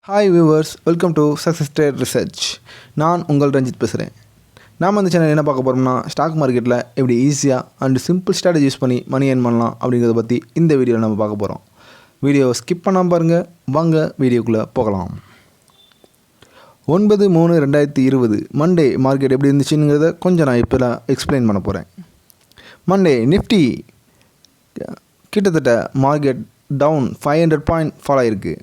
Hi viewers, welcome to success trade research. நான் உங்கள் ரஞ்சித் பேசுகிறேன். நாம் அந்த சேனல் என்ன பார்க்க போகிறோம்னா, ஸ்டாக் மார்க்கெட்டில் எப்படி ஈஸியாக அண்ட் சிம்பிள் ஸ்ட்ராட்டஜி யூஸ் பண்ணி மணி ஏர்ன் பண்ணலாம் அப்படிங்கிறத பற்றி இந்த வீடியோவில் நம்ம பார்க்க போகிறோம். வீடியோ ஸ்கிப் பண்ணாமல் பாருங்கள். வாங்க வீடியோக்குள்ளே போகலாம். 9/3/2020 மண்டே மார்க்கெட் எப்படி இருந்துச்சுங்கிறத கொஞ்சம் நான் இப்போ எக்ஸ்பிளைன் பண்ண போகிறேன். மண்டே நிஃப்டி கிட்டத்தட்ட மார்க்கெட் டவுன் 500 பாயிண்ட் ஃபால் ஆகிருக்கு.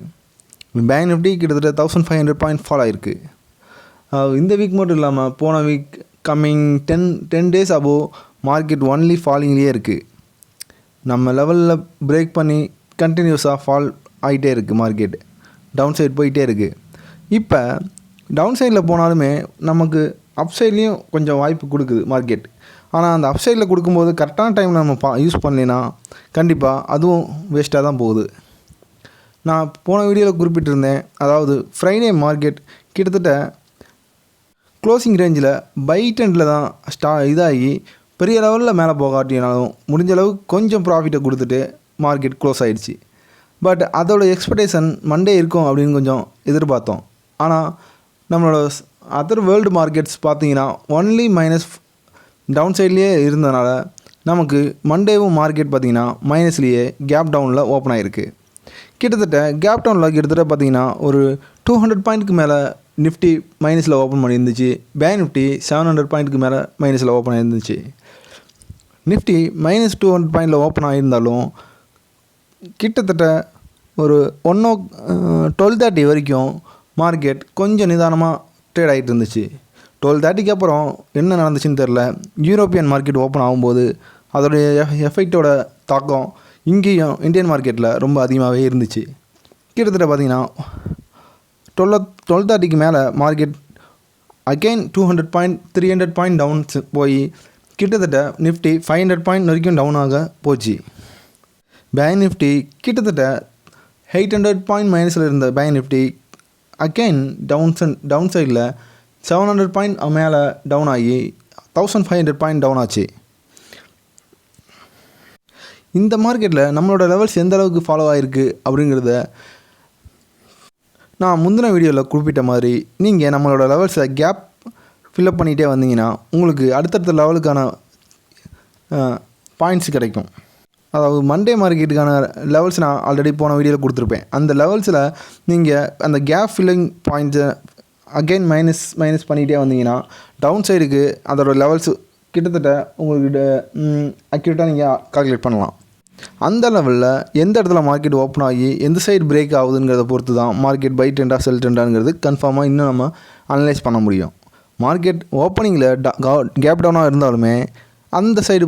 பேங்க் நிஃப்டி கிட்டத்தட்ட 1500 பாயிண்ட் ஃபால் ஆகிருக்கு. இந்த வீக் மட்டும் இல்லாமல் போன week coming 10 days above market only ஃபாலிங்லேயே இருக்குது. நம்ம லெவலில் பிரேக் பண்ணி கண்டினியூஸாக ஃபால் ஆகிட்டே இருக்குது. மார்க்கெட் டவுன் சைடு போயிட்டே இருக்குது. இப்போ டவுன் சைடில் போனாலுமே நமக்கு அப் சைட்லேயும் கொஞ்சம் வாய்ப்பு கொடுக்குது மார்க்கெட். ஆனால் அந்த அப் சைடில் கொடுக்கும்போது கரெக்டான டைமில் நம்ம யூஸ் பண்ணலைன்னா கண்டிப்பாக அதுவும் வேஸ்ட்டாக தான் போகுது. நான் போன வீடியோவில் குறிப்பிட்டிருந்தேன், அதாவது ஃப்ரைடே மார்க்கெட் கிட்டத்தட்ட க்ளோசிங் ரேஞ்சில் பை டெண்டில் தான் இதாகி பெரிய லெவலில் மேலே போகாட்டினாலும் முடிஞ்ச அளவுக்கு கொஞ்சம் ப்ராஃபிட்டை கொடுத்துட்டு மார்க்கெட் க்ளோஸ் ஆகிடுச்சு. பட் அதோட எக்ஸ்பெக்டேஷன் மண்டே இருக்கும் அப்படின்னு கொஞ்சம் எதிர்பார்த்தோம். ஆனால் நம்மளோட அதர் வேர்ல்டு மார்க்கெட்ஸ் பார்த்திங்கன்னா ஒன்லி மைனஸ் டவுன் சைட்லேயே இருந்ததுனால நமக்கு மண்டேவும் மார்க்கெட் பார்த்திங்கன்னா மைனஸ்லேயே கேப் டவுனில் ஓப்பன் ஆகிருக்கு. கிட்டத்தட்ட கேப் டவுனில் கிட்டத்தட்ட பார்த்திங்கன்னா ஒரு 200 பாயிண்ட்டுக்கு மேலே நிஃப்டி மைனஸில் ஓப்பன் பண்ணியிருந்துச்சு. பேங்க் நிஃப்டி 700 பாயிண்ட்டுக்கு மேலே மைனஸில் ஓப்பன் ஆகிருந்துச்சு. நிஃப்டி -200 பாயிண்டில் ஓப்பன் ஆகியிருந்தாலும் கிட்டத்தட்ட ஒரு 12:30 வரைக்கும் மார்க்கெட் கொஞ்சம் நிதானமாக ட்ரேட் ஆகிட்டு இருந்துச்சு. 12:30க்கு அப்புறம் என்ன நடந்துச்சுன்னு தெரில. யூரோப்பியன் மார்க்கெட் ஓப்பன் ஆகும்போது அதோடைய எஃபெக்டோட தாக்கம் இங்கேயும் இந்தியன் மார்க்கெட்டில் ரொம்ப அதிகமாகவே இருந்துச்சு. கிட்டத்தட்ட பார்த்திங்கன்னா 12:30க்கு மேலே market again 200 point 300 point downs போய் கிட்டத்தட்ட நிஃப்டி 500 பாயிண்ட் வரைக்கும் டவுனாக போச்சு. பேங்க் நிஃப்டி கிட்டத்தட்ட 800 பாயிண்ட் மைனஸில் இருந்த பேங்க் நிஃப்டி அகெயின் டவுன் சைடில் 700 பாயிண்ட் மேலே டவுன் ஆகி 1500 பாயிண்ட் டவுன் ஆச்சு. இந்த மார்க்கெட்டில் நம்மளோட லெவல்ஸ் எந்த அளவுக்கு ஃபாலோ ஆகிருக்கு அப்படிங்கிறத நான் முந்தின வீடியோவில் குறிப்பிட்ட மாதிரி நீங்கள் நம்மளோட லெவல்ஸை கேப் ஃபில்அப் பண்ணிகிட்டே வந்தீங்கன்னா உங்களுக்கு அடுத்தடுத்த லெவலுக்கான பாயிண்ட்ஸ் கிடைக்கும். அதாவது மண்டே மார்க்கெட்டுக்கான லெவல்ஸ் நான் ஆல்ரெடி போன வீடியோவில் கொடுத்துருப்பேன். அந்த லெவல்ஸில் நீங்கள் அந்த கேப் ஃபில்லிங் பாயிண்ட்ஸை அகெயின் மைனஸ் பண்ணிகிட்டே வந்தீங்கன்னா டவுன் சைடுக்கு அதோட லெவல்ஸ் கிட்டத்தட்ட உங்களுக்கு அக்யூரேட்டாக நீங்கள் கால்குலேட் பண்ணலாம். அந்த லெவலில் எந்த இடத்துல மார்க்கெட் ஓப்பன் ஆகி எந்த சைடு பிரேக் ஆகுதுங்கிறத பொறுத்து தான் மார்க்கெட் பை ட்ரெண்டா செல் ட்ரெண்டாங்கிறது கன்ஃபார்மாக இன்னும் நம்ம அனலைஸ் பண்ண முடியும். மார்க்கெட் ஓப்பனிங்கில் கேப் டவுனாக இருந்தாலுமே அந்த சைடு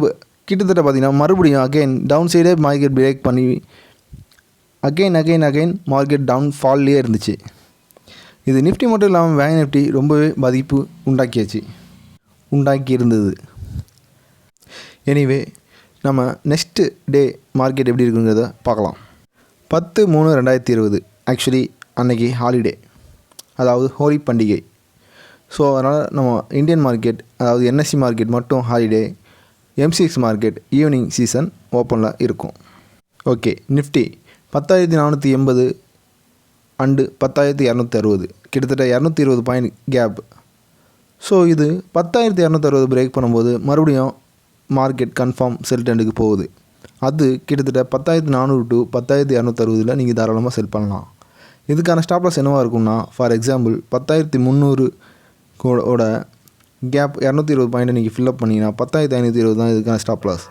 கிட்டத்தட்ட பார்த்திங்கன்னா மறுபடியும் அகெயின் டவுன் சைடே மார்க்கெட் பிரேக் பண்ணி அகெயின் மார்க்கெட் டவுன் ஃபால்லேயே இருந்துச்சு. இது நிஃப்டி மட்டும் இல்லாமல் பேங்க் நிஃப்டி ரொம்பவே பாதிப்பு உண்டாக்கி இருந்தது. எனிவே நம்ம நெக்ஸ்ட்டு டே மார்க்கெட் எப்படி இருக்குங்கிறத பார்க்கலாம். 10/3/2020 ஆக்சுவலி அன்றைக்கி ஹாலிடே, அதாவது ஹோலி பண்டிகை. ஸோ அதனால் நம்ம இந்தியன் மார்க்கெட், அதாவது என்எஸ்சி மார்க்கெட் மட்டும் holiday. MCX market evening season ஓப்பனில் இருக்கும். ஓகே, நிஃப்டி 10,480 அண்டு 10,260 கிட்டத்தட்ட 220 பாயிண்ட் கேப். ஸோ இது 10,260 பிரேக் பண்ணும்போது மறுபடியும் மார்க்கெட் கன்ஃபார்ம் செல் ட்ரெண்டுக்கு போகுது. அது கிட்டத்தட்ட 10,400 to 10,260 நீங்கள் தாராளமாக செல் பண்ணலாம். இதுக்கான ஸ்டாப் லாஸ் என்னவாக இருக்கும்னா, ஃபார் எக்ஸாம்பிள் 10,300 ஓட கேப் 220 பாயிண்ட்டை நீங்கள் ஃபில்அப் பண்ணிங்கன்னா 10,520 தான் இதுக்கான ஸ்டாப் லாஸ்.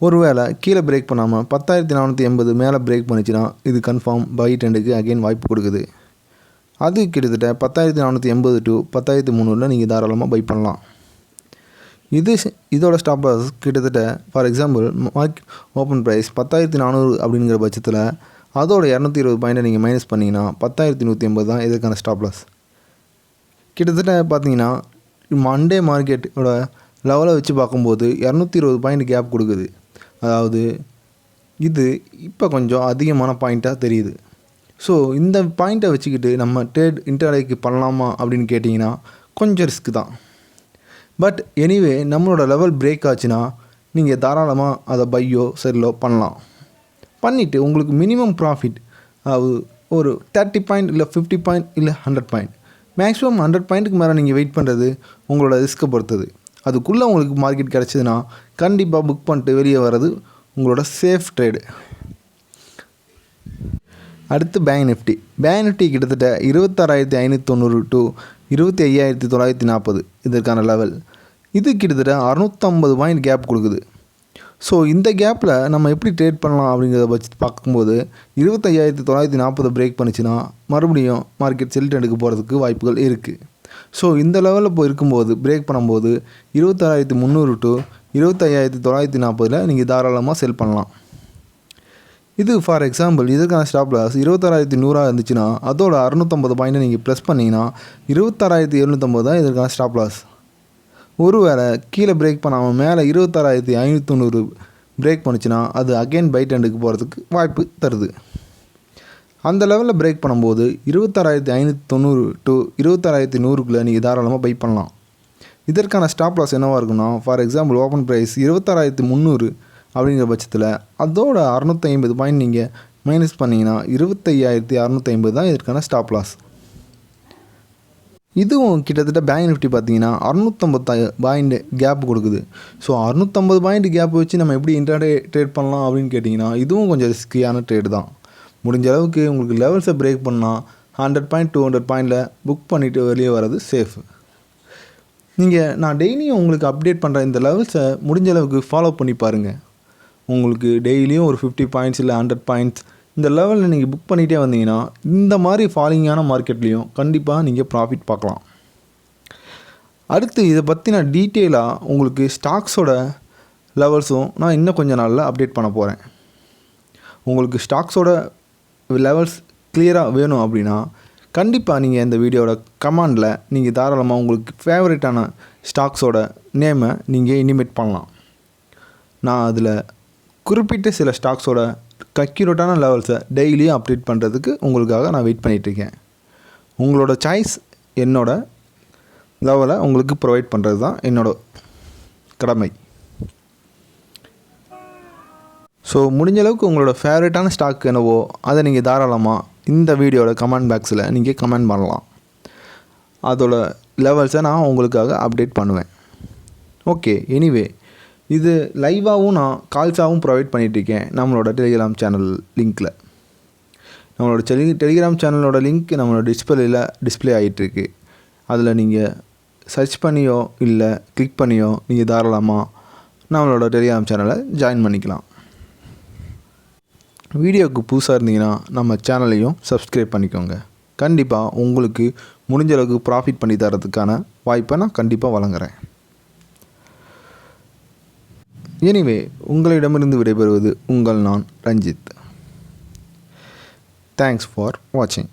ஒருவேளை கீழே பிரேக் பண்ணாமல் 10,480 மேலே பிரேக் பண்ணிச்சுன்னா இது கன்ஃபார்ம் பை ட்ரெண்டுக்கு அகெயின் வாய்ப்பு கொடுக்குது. அது கிட்டத்தட்ட 10,480 to 10,300 நீங்கள் தாராளமாக பை பண்ணலாம். இதோட ஸ்டாப் லாஸ் கிட்டத்தட்ட for example market open price 10,400 அப்படிங்கிற பட்சத்தில் அதோட 220 பாயிண்ட்டை நீங்கள் மைனஸ் பண்ணிங்கன்னா 10,180 தான் இதற்கான ஸ்டாப் லாஸ். கிட்டத்தட்ட பார்த்தீங்கன்னா மண்டே மார்க்கெட்டோட லெவலை வச்சு பார்க்கும்போது 220 பாயிண்ட் கேப் கொடுக்குது. அதாவது இது இப்போ கொஞ்சம் அதிகமான பாயிண்ட்டாக தெரியுது. ஸோ இந்த பாயிண்ட்டை வச்சுக்கிட்டு நம்ம ட்ரேட் இன்ட்ராடேக்கு பண்ணலாமா அப்படின்னு கேட்டிங்கன்னா கொஞ்சம் ரிஸ்க் தான். பட் எனிவே நம்மளோட லெவல் பிரேக் ஆச்சுன்னா நீங்கள் தாராளமாக அதை பையோ செல்லோ பண்ணலாம். பண்ணிவிட்டு உங்களுக்கு மினிமம் ப்ராஃபிட், ஒரு 30 பாயிண்ட் இல்லை 50 பாயிண்ட் இல்லை 100 பாயிண்ட், மேக்ஸிமம் 100 பாயிண்ட்டுக்கு மேலே நீங்கள் வெயிட் பண்ணுறது உங்களோட ரிஸ்க்கை பொறுத்தது. அதுக்குள்ளே உங்களுக்கு மார்க்கெட் கிடச்சிதுன்னா கண்டிப்பாக புக் பண்ணிட்டு வெளியே வர்றது உங்களோட சேஃப் ட்ரேடு. அடுத்து பேங்க் நிஃப்டி கிட்டத்தட்ட 26,590 டு 25,940 இதற்கான லெவல். இது கிட்டத்தட்ட 650 பாயிண்ட் கேப் கொடுக்குது. ஸோ இந்த கேப்பில் நம்ம எப்படி ட்ரேட் பண்ணலாம் அப்படிங்கிறத வச்சு பார்க்கும்போது 25,940 பிரேக் பண்ணிச்சுன்னா மறுபடியும் மார்க்கெட் செல் ட்ரெண்டுக்கு போகிறதுக்கு வாய்ப்புகள் இருக்குது. ஸோ இந்த லெவலில் போய் இருக்கும்போது பிரேக் பண்ணும்போது 26,300 டு 25,940 நீங்கள் தாராளமாக செல் பண்ணலாம். இது ஃபார் எக்ஸாம்பிள் இதற்கான ஸ்டாப் லாஸ் 26,100 இருந்துச்சுன்னா அதோட 650 பாயிண்ட்டை நீங்கள் ப்ளஸ் பண்ணிங்கன்னா 26,750 தான் இதற்கான ஸ்டாப் லாஸ். ஒருவேளை கீழே பிரேக் பண்ணாமல் மேலே 26,590 பிரேக் பண்ணிச்சுன்னா அது அகெயின் பை ட்ரெண்டுக்கு போகிறதுக்கு வாய்ப்பு தருது. அந்த லெவலில் பிரேக் பண்ணும்போது 26,590 டு 26,100க்குள்ளே நீங்கள் தாராளமாக பை பண்ணலாம். இதற்கான ஸ்டாப் லாஸ் என்னவாக இருக்குன்னா, ஃபார் எக்ஸாம்பிள் ஓப்பன் ப்ரைஸ் 26,300 அப்படிங்கிற பட்சத்தில் அதோட 650 பாயிண்ட் நீங்கள் மைனஸ் பண்ணிங்கன்னா 25,650 தான் இதற்கான ஸ்டாப் லாஸ். இதுவும் கிட்டத்தட்ட பேங்க் நிஃப்டி பார்த்தீங்கன்னா 650 பாயிண்ட் கேப் கொடுக்குது. ஸோ 650 பாயிண்ட் கேப் வச்சு நம்ம எப்படி இன்ட்ராடே ட்ரேட் பண்ணலாம் அப்படின்னு கேட்டிங்கன்னா இதுவும் கொஞ்சம் ரிஸ்கியான ட்ரேடு தான். முடிஞ்ச அளவுக்கு உங்களுக்கு லெவல்ஸை பிரேக் பண்ணால் 100 பாயிண்ட் 200 பாயிண்டில் புக் பண்ணிவிட்டு வெளியே வர்றது சேஃப். நான் டெய்லியும் உங்களுக்கு அப்டேட் பண்ணுற இந்த லெவல்ஸை முடிஞ்ச அளவுக்கு ஃபாலோ பண்ணி பாருங்கள். உங்களுக்கு டெய்லியும் ஒரு 50 பாயிண்ட்ஸ் இல்லை 100 பாயிண்ட்ஸ் இந்த லெவலில் நீங்கள் புக் பண்ணிகிட்டே வந்தீங்கன்னா இந்த மாதிரி ஃபாலிங்கான மார்க்கெட்லேயும் கண்டிப்பாக நீங்கள் ப்ராஃபிட் பார்க்கலாம். அடுத்து இதை பற்றின டீட்டெயிலாக உங்களுக்கு ஸ்டாக்ஸோட லெவல்ஸும் நான் இன்னும் கொஞ்சம் நாளில் அப்டேட் பண்ண போகிறேன். உங்களுக்கு ஸ்டாக்ஸோட லெவல்ஸ் கிளியராக வேணும் அப்படின்னா கண்டிப்பாக நீங்கள் இந்த வீடியோட கமெண்டில் நீங்கள் தாராளமாக உங்களுக்கு ஃபேவரட்டான ஸ்டாக்ஸோட நேமை நீங்கள் இனிமேட் பண்ணலாம். நான் அதில் குறிப்பிட்ட சில ஸ்டாக்ஸோட அக்யூரேட்டான லெவல்ஸை டெய்லியும் அப்டேட் பண்ணுறதுக்கு உங்களுக்காக நான் வெயிட் பண்ணிகிட்ருக்கேன். உங்களோட சாய்ஸ் என்னோட லெவலை உங்களுக்கு ப்ரொவைட் பண்ணுறது தான் என்னோட கடமை. ஸோ முடிஞ்ச அளவுக்கு உங்களோட ஃபேவரட்டான ஸ்டாக் என்னவோ அதை நீங்கள் தாராளமாக இந்த வீடியோட கமெண்ட் பாக்ஸில் நீங்கள் கமெண்ட் பண்ணலாம். அதோட லெவல்ஸை நான் உங்களுக்காக அப்டேட் பண்ணுவேன். ஓகே, எனிவே இது லைவாகவும் நான் கால்ஸாகவும் ப்ரொவைட் பண்ணிகிட்ருக்கேன் நம்மளோட டெலிகிராம் சேனல் லிங்க்கில். நம்மளோட டெலிகிராம் சேனலோட லிங்க் நம்மளோட டிஸ்பிளே ஆகிட்டுருக்கு. அதில் நீங்கள் சர்ச் பண்ணியோ இல்லை கிளிக் பண்ணியோ நீங்கள் தாராளமாக நம்மளோட டெலிகிராம் சேனலை ஜாயின் பண்ணிக்கலாம். வீடியோவுக்கு புதுசாக இருந்தீங்கன்னா நம்ம சேனலையும் சப்ஸ்கிரைப் பண்ணிக்கோங்க. கண்டிப்பாக உங்களுக்கு முடிஞ்ச அளவுக்கு ப்ராஃபிட் பண்ணி தரதுக்கான வாய்ப்பை நான் கண்டிப்பாக வழங்குகிறேன். எனிவே உங்களிடமிருந்து விடைபெறுவது நான் ரஞ்சித். தேங்க்ஸ் ஃபார் வாட்சிங்.